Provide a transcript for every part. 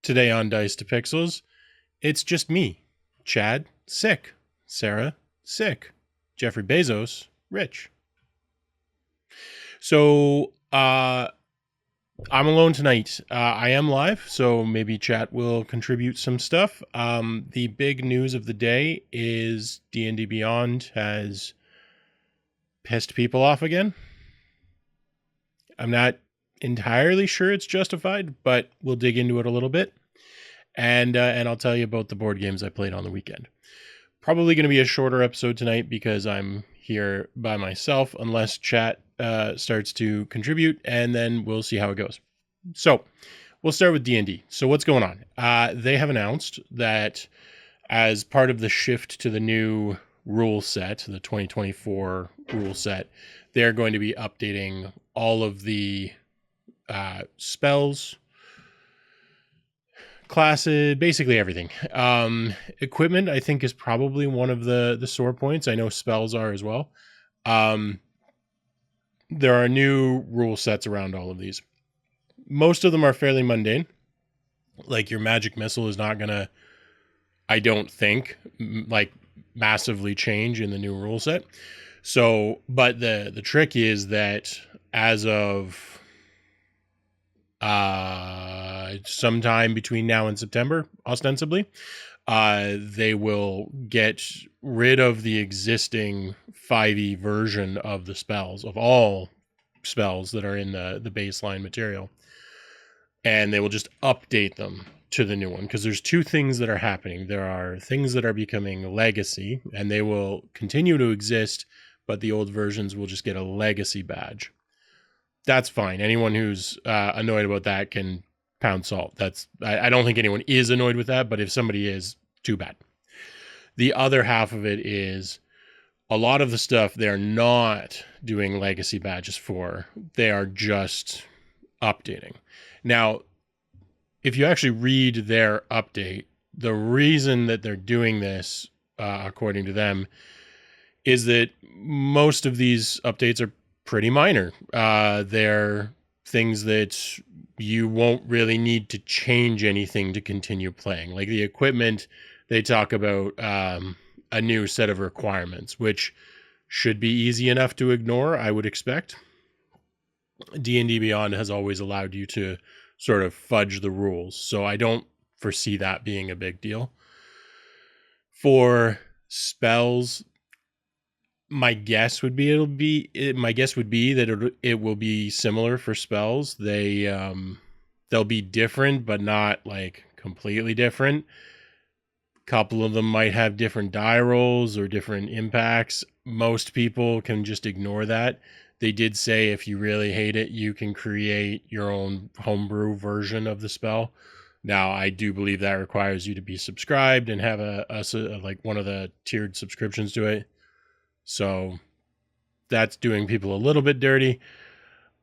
Today on Dice to Pixels, it's just me, Chad, sick, Sarah, sick, Jeffrey Bezos, rich. So, I'm alone tonight. I am live, so maybe chat will contribute some stuff. The big news of the day is D&D Beyond has pissed people off again. I'm not entirely sure it's justified, but we'll dig into it a little bit. And I'll tell you about the board games I played on the weekend. Probably going to be a shorter episode tonight because I'm here by myself, unless chat starts to contribute, and then we'll see how it goes. So we'll start with D&D. So what's going on? They have announced that as part of the shift to the new rule set, the 2024 rule set, they're going to be updating all of the spells, classes, basically everything. Equipment, I think, is probably one of the sore points. I know spells are as well. There are new rule sets around all of these. Most of them are fairly mundane. Like your magic missile is not gonna, I don't think, like massively change in the new rule set. So, but the trick is that as of sometime between now and September, ostensibly, they will get rid of the existing 5e version of the spells, of all spells that are in the baseline material, and they will just update them to the new one, because there's two things that are happening. There are things that are becoming legacy, and they will continue to exist, but the old versions will just get a legacy badge. That's fine. Anyone who's annoyed about that can pound salt. I don't think anyone is annoyed with that, but if somebody is, too bad. The other half of it is a lot of the stuff they're not doing legacy badges for. They are just updating. Now, if you actually read their update, the reason that they're doing this, according to them, is that most of these updates are pretty minor. They're things that you won't really need to change anything to continue playing. Like the equipment, they talk about a new set of requirements, which should be easy enough to ignore, I would expect. D&D Beyond has always allowed you to sort of fudge the rules, so I don't foresee that being a big deal. For spells, my guess would be that it will be similar for spells. They'll be different, but not like completely different. A couple of them might have different die rolls or different impacts. Most people can just ignore that. They did say if you really hate it, you can create your own homebrew version of the spell. Now, I do believe that requires you to be subscribed and have a like one of the tiered subscriptions to it. So that's doing people a little bit dirty.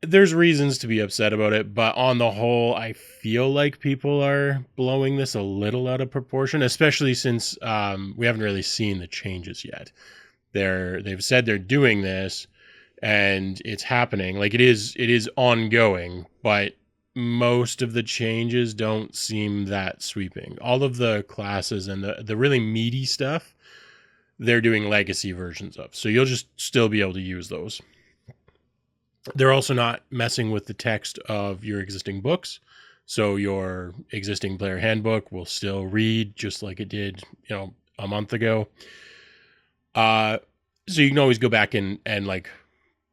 There's reasons to be upset about it, but on the whole, I feel like people are blowing this a little out of proportion, especially since we haven't really seen the changes yet. They've said they're doing this, and it's happening. Like it is ongoing, but most of the changes don't seem that sweeping. All of the classes and the really meaty stuff, they're doing legacy versions of. So you'll just still be able to use those. They're also not messing with the text of your existing books. So your existing player handbook will still read just like it did, a month ago. So you can always go back and like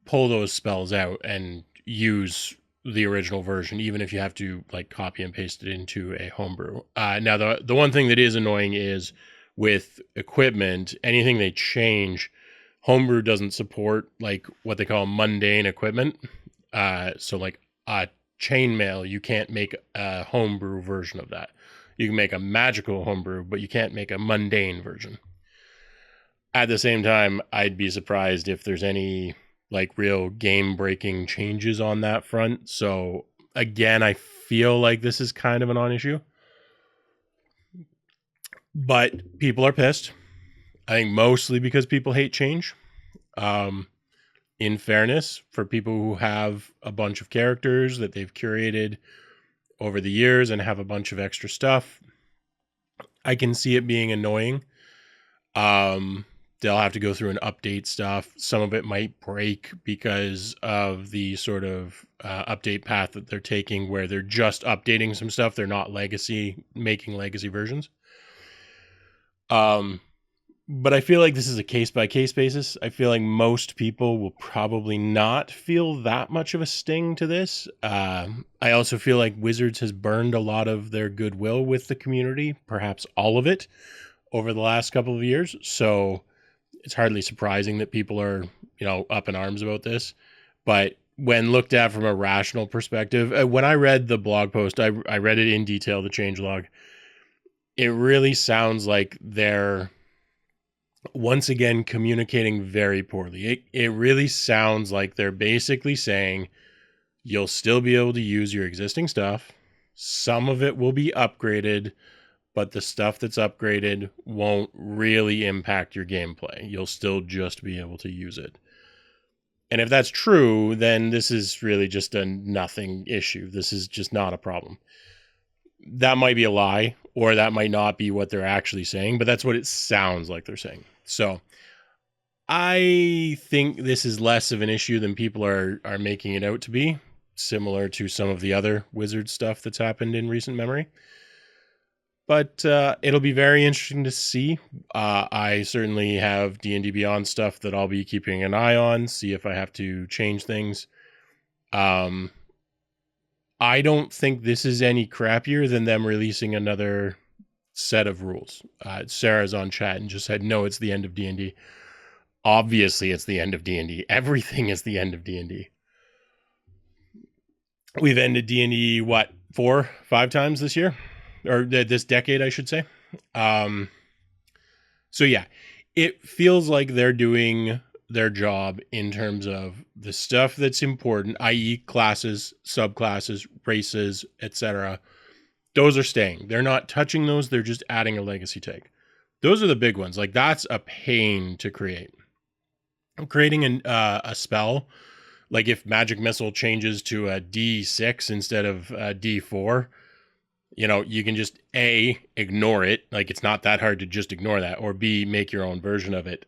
pull those spells out and use the original version, even if you have to like copy and paste it into a homebrew. Now the one thing that is annoying is with equipment, anything they change, homebrew doesn't support like what they call mundane equipment. So like a chainmail, you can't make a homebrew version of that. You can make a magical homebrew, but you can't make a mundane version. At the same time, I'd be surprised if there's any like real game breaking changes on that front. So again, I feel like this is kind of a non-issue, but people are pissed. I think mostly because people hate change. In fairness, for people who have a bunch of characters that they've curated over the years and have a bunch of extra stuff, I can see it being annoying. They'll have to go through and update stuff. Some of it might break because of the sort of update path that they're taking, where they're just updating some stuff. They're not making legacy versions. But I feel like this is a case-by-case basis. I feel like most people will probably not feel that much of a sting to this. I also feel like Wizards has burned a lot of their goodwill with the community, perhaps all of it, over the last couple of years. So it's hardly surprising that people are, up in arms about this. But when looked at from a rational perspective, when I read the blog post, I read it in detail, the changelog. It really sounds like they're once again communicating very poorly. It really sounds like they're basically saying you'll still be able to use your existing stuff. Some of it will be upgraded, but the stuff that's upgraded won't really impact your gameplay. You'll still just be able to use it. And if that's true, then this is really just a nothing issue. This is just not a problem. That might be a lie, or that might not be what they're actually saying, but that's what it sounds like they're saying. So I think this is less of an issue than people are making it out to be, similar to some of the other Wizard stuff that's happened in recent memory. But it'll be very interesting to see. I certainly have D&D Beyond stuff that I'll be keeping an eye on, see if I have to change things. I don't think this is any crappier than them releasing another set of rules. Sarah's on chat and just said, no, it's the end of D&D. Obviously, it's the end of D&D. Everything is the end of D&D. We've ended D&D, 4, 5 times this year? Or this decade, I should say. So yeah, it feels like they're doing their job in terms of the stuff that's important, i.e. classes, subclasses, races, etc. Those are staying. They're not touching those. They're just adding a legacy tag. Those are the big ones. Like, that's a pain to create. Creating a spell, like if Magic Missile changes to a D6 instead of a D4, you can just A, ignore it. Like, it's not that hard to just ignore that, or B, make your own version of it.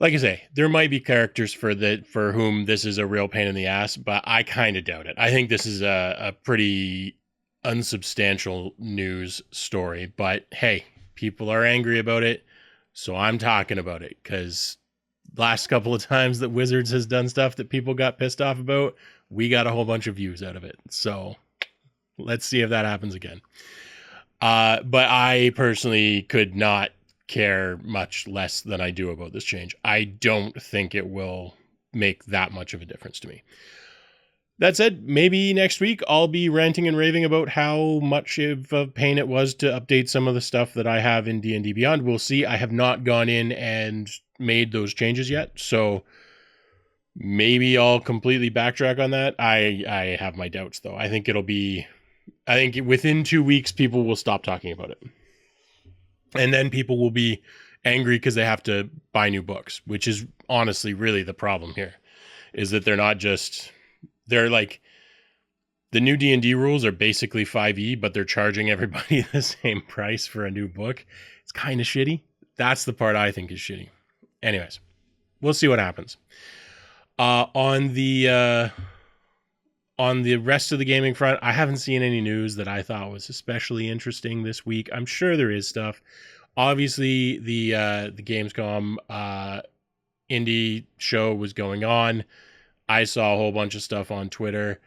Like I say, there might be characters for whom this is a real pain in the ass, but I kind of doubt it. I think this is a pretty unsubstantial news story, but hey, people are angry about it, so I'm talking about it, because last couple of times that Wizards has done stuff that people got pissed off about, we got a whole bunch of views out of it. So let's see if that happens again. But I personally could not care much less than I do about this change. I don't think it will make that much of a difference to me. That said, maybe next week I'll be ranting and raving about how much of a pain it was to update some of the stuff that I have in D&D Beyond. We'll see. I have not gone in and made those changes yet, so maybe I'll completely backtrack on that. I have my doubts, though. I think within 2 weeks, people will stop talking about it. And then people will be angry because they have to buy new books, which is honestly really the problem here, is that they're like, the new D&D rules are basically 5e, but they're charging everybody the same price for a new book. It's kind of shitty. That's the part I think is shitty. Anyways, we'll see what happens. On the rest of the gaming front, I haven't seen any news that I thought was especially interesting this week. I'm sure there is stuff. Obviously, the Gamescom indie show was going on. I saw a whole bunch of stuff on Twitter.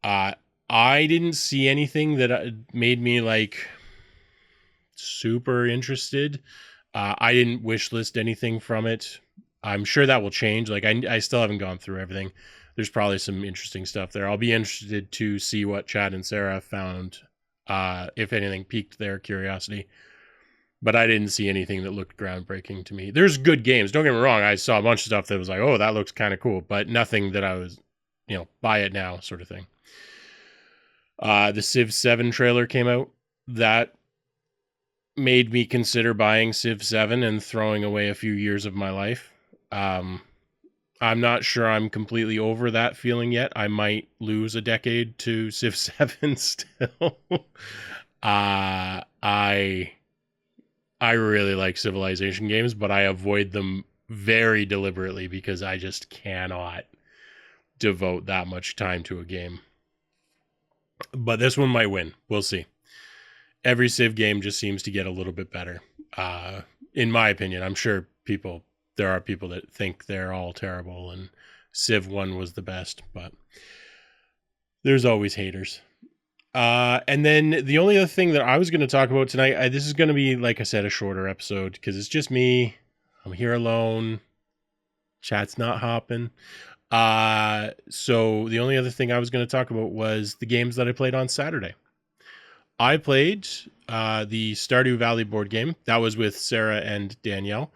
I didn't see anything that made me like super interested. I didn't wish list anything from it. I'm sure that will change. Like, I still haven't gone through everything. There's probably some interesting stuff there. I'll be interested to see what Chad and Sarah found, if anything piqued their curiosity. But I didn't see anything that looked groundbreaking to me. There's good games. Don't get me wrong. I saw a bunch of stuff that was like, oh, that looks kind of cool. But nothing that I was, buy it now sort of thing. The Civ 7 trailer came out. That made me consider buying Civ 7 and throwing away a few years of my life. I'm not sure I'm completely over that feeling yet. I might lose a decade to Civ 7 still. I really like Civilization games, but I avoid them very deliberately because I just cannot devote that much time to a game. But this one might win. We'll see. Every Civ game just seems to get a little bit better. In my opinion, I'm sure there are people that think they're all terrible and Civ 1 was the best, but there's always haters. And then the only other thing that I was going to talk about tonight, this is going to be, like I said, a shorter episode because it's just me. I'm here alone. Chat's not hopping. So the only other thing I was going to talk about was the games that I played on Saturday. I played the Stardew Valley board game. That was with Sarah and Danielle.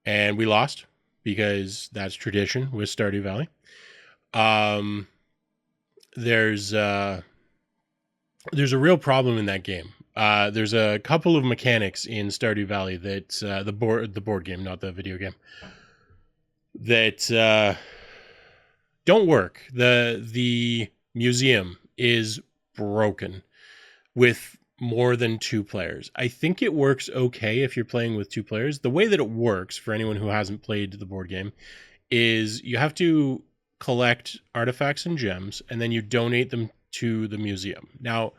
And we lost because that's tradition with Stardew Valley. There's a real problem in that game. There's a couple of mechanics in Stardew Valley that the board game, not the video game, that don't work. The museum is broken with more than 2 players. I think it works okay if you're playing with 2 players. The way that it works for anyone who hasn't played the board game is you have to collect artifacts and gems and then you donate them to the museum. Now,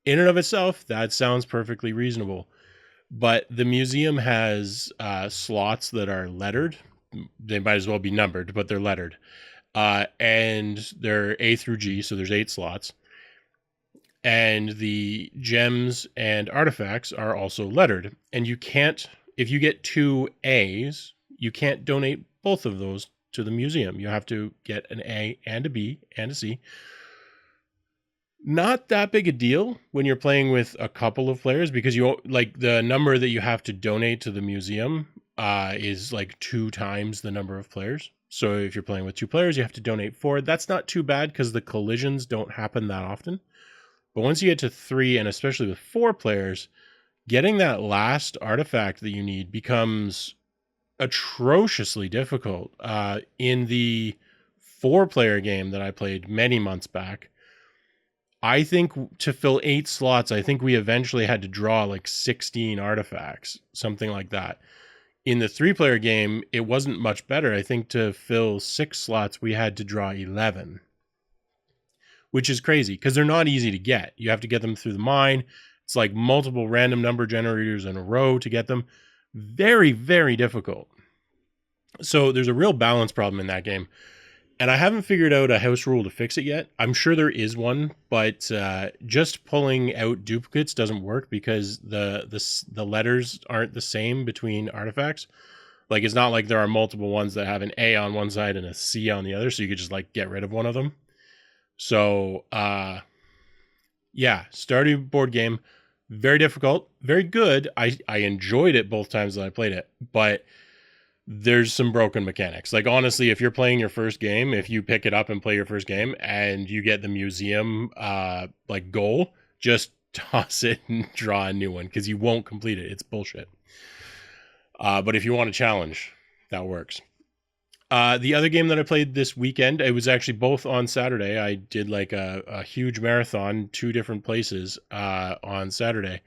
in and of itself, that sounds perfectly reasonable, but the museum has slots that are lettered. They might as well be numbered, but they're lettered. And they're A through G, so there's 8 slots. And the gems and artifacts are also lettered. And you can't, if you get 2 A's, you can't donate both of those to the museum. You have to get an A and a B and a C. Not that big a deal when you're playing with a couple of players because you like the number that you have to donate to the museum is like 2 times the number of players. So if you're playing with 2 players, you have to donate 4. That's not too bad because the collisions don't happen that often. But once you get to 3, and especially with 4 players, getting that last artifact that you need becomes atrociously difficult. In the 4-player game that I played many months back, I think to fill 8 slots, I think we eventually had to draw like 16 artifacts, something like that. In the 3-player game, it wasn't much better. I think to fill 6 slots, we had to draw 11, which is crazy because they're not easy to get. You have to get them through the mine. It's like multiple random number generators in a row to get them. Very, very difficult. So there's a real balance problem in that game. And I haven't figured out a house rule to fix it yet. I'm sure there is one, but just pulling out duplicates doesn't work because the letters aren't the same between artifacts. Like, it's not like there are multiple ones that have an A on one side and a C on the other, so you could just like get rid of one of them. So, yeah, Stardew board game, very difficult, very good. I enjoyed it both times that I played it, but there's some broken mechanics. Like, honestly, if you're playing your first game, if you pick it up and play your first game and you get the museum like goal, just toss it and draw a new one because you won't complete it. It's bullshit. But if you want a challenge, that works. The other game that I played this weekend, it was actually both on Saturday. I did like a huge marathon, 2 different places on Saturday.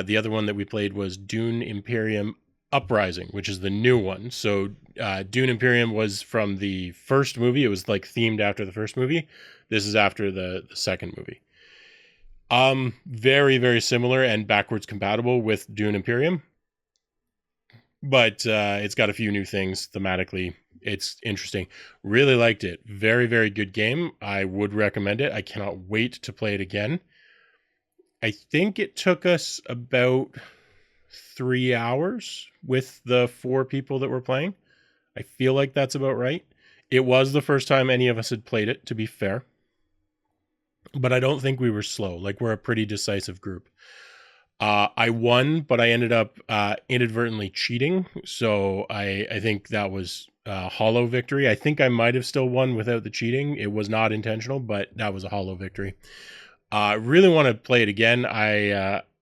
The other one that we played was Dune Imperium Uprising, which is the new one. So Dune Imperium was from the first movie. It was like themed after the first movie. This is after the second movie. Very, very similar and backwards compatible with Dune Imperium. But it's got a few new things thematically. It's interesting. Really liked it. Very, very good game. I would recommend it. I cannot wait to play it again. I think it took us about 3 hours with the 4 people that were playing. I feel like that's about right. It was the first time any of us had played it, to be fair. But I don't think we were slow. Like, we're a pretty decisive group. I won, but I ended up inadvertently cheating. So I think that was a hollow victory. I think I might have still won without the cheating. It was not intentional, but that was a hollow victory. Really want to play it again.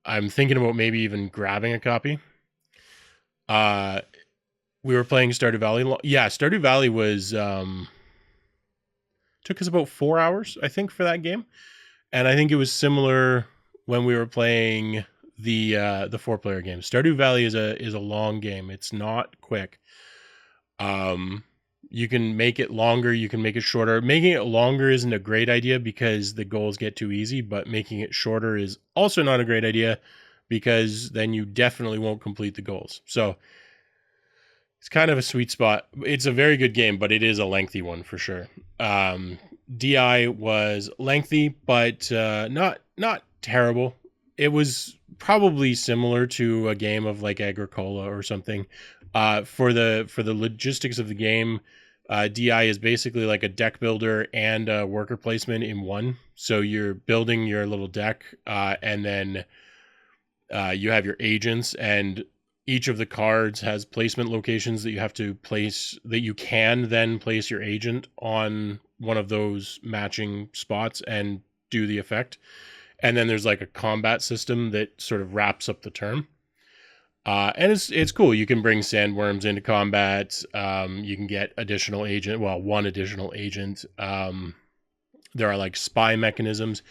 I'm thinking about maybe even grabbing a copy. We were playing Stardew Valley. Yeah, Stardew Valley was took us about 4 hours, I think, for that game. And I think it was similar when we were playing the 4-player game. Stardew Valley is a long game. It's not quick. You can make it longer, you can make it shorter. Making it longer isn't a great idea because the goals get too easy, but making it shorter is also not a great idea because then you definitely won't complete the goals. So it's kind of a sweet spot. It's a very good game, but it is a lengthy one for sure. DI was lengthy, but not terrible. It was probably similar to a game of like Agricola or something. For the logistics of the game, DI is basically like a deck builder and a worker placement in one. So you're building your little deck, and then you have your agents, and each of the cards has placement locations that you have to place, that you can then place your agent on one of those matching spots and do the effect. And then there's like a combat system that sort of wraps up the turn. And it's cool. You can bring sandworms into combat. You can get additional agent. Well, one additional agent. There are like spy mechanisms.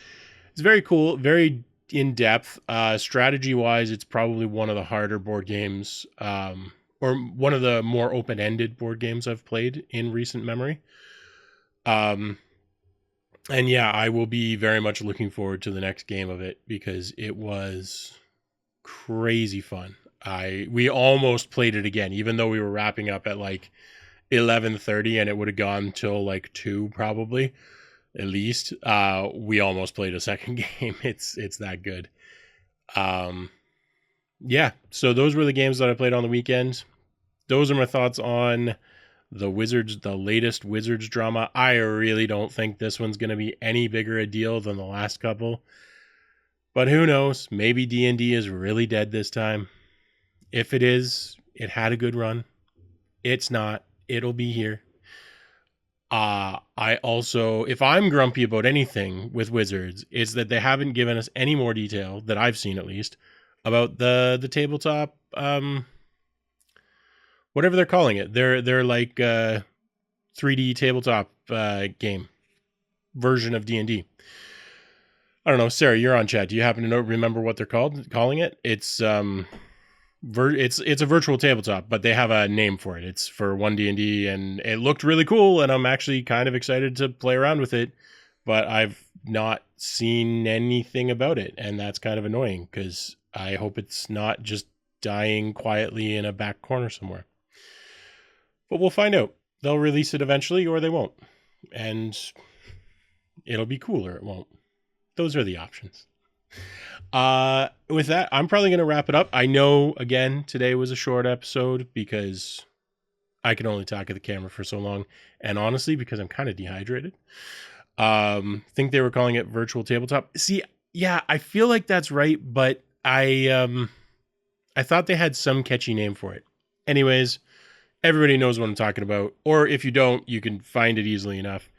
It's very cool. Very in depth. Strategy wise, it's probably one of the harder board games, or one of the more open ended board games I've played in recent memory. And yeah, I will be very much looking forward to the next game of it because it was crazy fun. We almost played it again, even though we were wrapping up at like 11:30 and it would have gone till like 2 probably at least. We almost played a second game. It's that good. Yeah, so those were the games that I played on the weekend. Those are my thoughts on the latest Wizards drama. I really don't think this one's going to be any bigger a deal than the last couple. But who knows? Maybe D&D is really dead this time. If it is, it had a good run. It's not. It'll be here. I also, if I'm grumpy about anything with Wizards, it's that they haven't given us any more detail, that I've seen at least, about the tabletop, whatever they're calling it. They're like 3D tabletop game version of D&D. I don't know, Sarah, you're on chat. Do you happen to remember what they're calling it? It's it's a virtual tabletop, but they have a name for it. It's for 1D&D, and it looked really cool, and I'm actually kind of excited to play around with it, but I've not seen anything about it, and that's kind of annoying because I hope it's not just dying quietly in a back corner somewhere. But we'll find out. They'll release it eventually, or they won't, and it'll be cool, or it won't. Those are the options. With that, I'm probably going to wrap it up. I know, again, today was a short episode because I can only talk at the camera for so long. And honestly, because I'm kind of dehydrated. Think they were calling it virtual tabletop. See, yeah, I feel like that's right, but I thought they had some catchy name for it. Anyways, everybody knows what I'm talking about. Or if you don't, you can find it easily enough.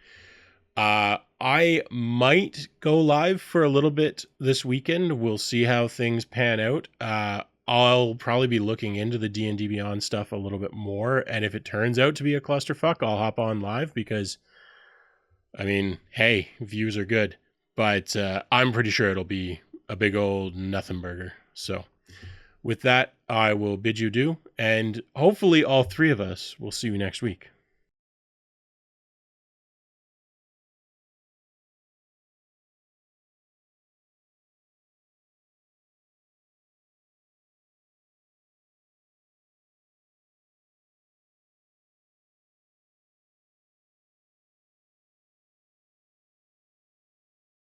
I might go live for a little bit this weekend. We'll see how things pan out. I'll probably be looking into the D&D Beyond stuff a little bit more. And if it turns out to be a clusterfuck, I'll hop on live because, I mean, hey, views are good. But I'm pretty sure it'll be a big old nothing burger. So with that, I will bid you adieu. And hopefully all 3 of us will see you next week.